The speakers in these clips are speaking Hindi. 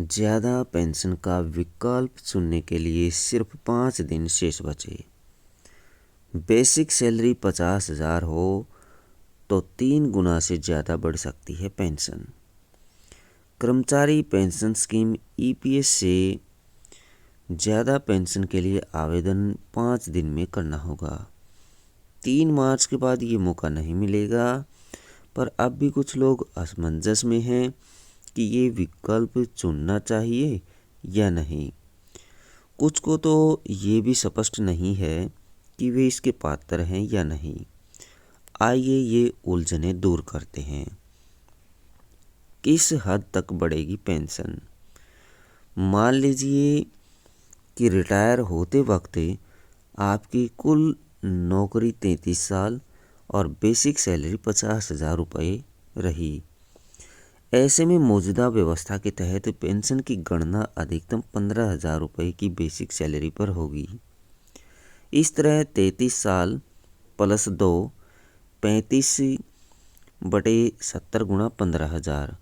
ज़्यादा पेंशन का विकल्प चुनने के लिए सिर्फ 5 दिन शेष बचे। बेसिक सैलरी 50,000 हो तो 3 गुना से ज़्यादा बढ़ सकती है पेंशन। कर्मचारी पेंशन स्कीम ईपीएस से ज़्यादा पेंशन के लिए आवेदन 5 दिन में करना होगा। 3 मार्च के बाद ये मौका नहीं मिलेगा, पर अब भी कुछ लोग असमंजस में हैं कि ये विकल्प चुनना चाहिए या नहीं। कुछ को तो ये भी स्पष्ट नहीं है कि वे इसके पात्र हैं या नहीं। आइए ये उलझनें दूर करते हैं। किस हद तक बढ़ेगी पेंशन? मान लीजिए कि रिटायर होते वक्त आपकी कुल नौकरी 33 साल और बेसिक सैलरी 50,000 रुपये रही। ऐसे में मौजूदा व्यवस्था के तहत पेंशन की गणना अधिकतम 15,000 रुपये की बेसिक सैलरी पर होगी। इस तरह 33 साल प्लस 2 35/70 गुणा 15,000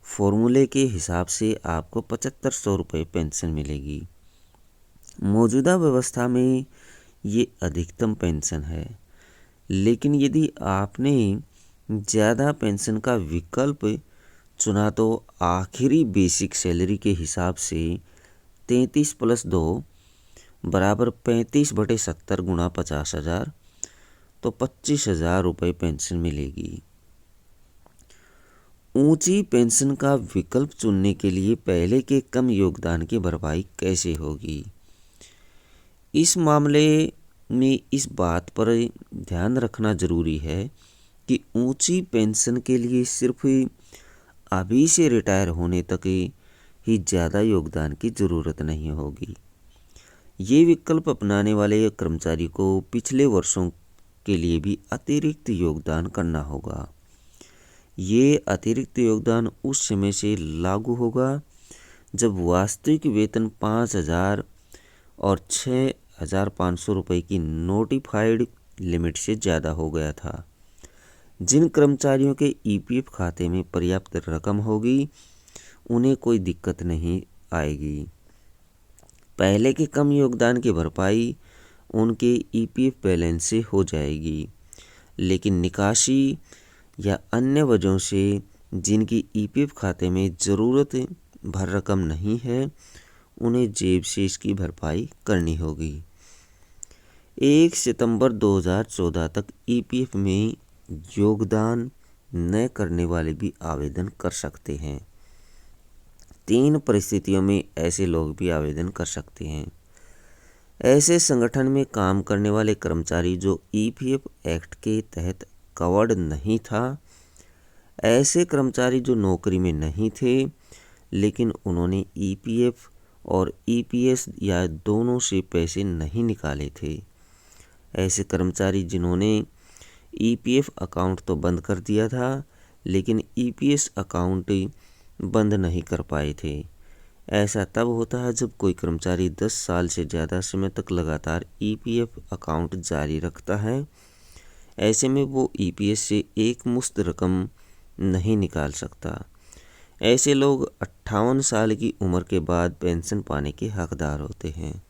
फॉर्मूले के हिसाब से आपको 7500 रुपये पेंशन मिलेगी। मौजूदा व्यवस्था में ये अधिकतम पेंशन है, लेकिन यदि आपने ज़्यादा पेंशन का विकल्प चुना तो आखिरी बेसिक सैलरी के हिसाब से 33 + 2 बराबर 35/70 गुणा 50,000 तो 25,000 रुपये पेंशन मिलेगी। ऊंची पेंशन का विकल्प चुनने के लिए पहले के कम योगदान की भरपाई कैसे होगी? इस मामले में इस बात पर ध्यान रखना जरूरी है कि ऊंची पेंशन के लिए सिर्फ अभी से रिटायर होने तक ही ज़्यादा योगदान की ज़रूरत नहीं होगी। ये विकल्प अपनाने वाले कर्मचारी को पिछले वर्षों के लिए भी अतिरिक्त योगदान करना होगा। ये अतिरिक्त योगदान उस समय से लागू होगा जब वास्तविक वेतन 5,000 और 6,500 रुपये की नोटिफाइड लिमिट से ज़्यादा हो गया था। जिन कर्मचारियों के ईपीएफ खाते में पर्याप्त रकम होगी उन्हें कोई दिक्कत नहीं आएगी। पहले के कम योगदान की भरपाई उनके ईपीएफ बैलेंस से हो जाएगी, लेकिन निकासी या अन्य वजहों से जिनकी ईपीएफ खाते में ज़रूरत भर रकम नहीं है उन्हें जेब से इसकी भरपाई करनी होगी। 1 सितंबर 2014 तक ईपीएफ में योगदान न करने वाले भी आवेदन कर सकते हैं। 3 परिस्थितियों में ऐसे लोग भी आवेदन कर सकते हैं। ऐसे संगठन में काम करने वाले कर्मचारी जो ईपीएफ एक्ट के तहत कवर्ड नहीं था। ऐसे कर्मचारी जो नौकरी में नहीं थे लेकिन उन्होंने ईपीएफ और ईपीएस या दोनों से पैसे नहीं निकाले थे। ऐसे कर्मचारी जिन्होंने ईपीएफ अकाउंट तो बंद कर दिया था लेकिन ईपीएस अकाउंट बंद नहीं कर पाए थे। ऐसा तब होता है जब कोई कर्मचारी 10 साल से ज़्यादा समय तक लगातार ईपीएफ अकाउंट जारी रखता है। ऐसे में वो ईपीएस से एक मुश्त रकम नहीं निकाल सकता। ऐसे लोग 58 साल की उम्र के बाद पेंशन पाने के हकदार होते हैं।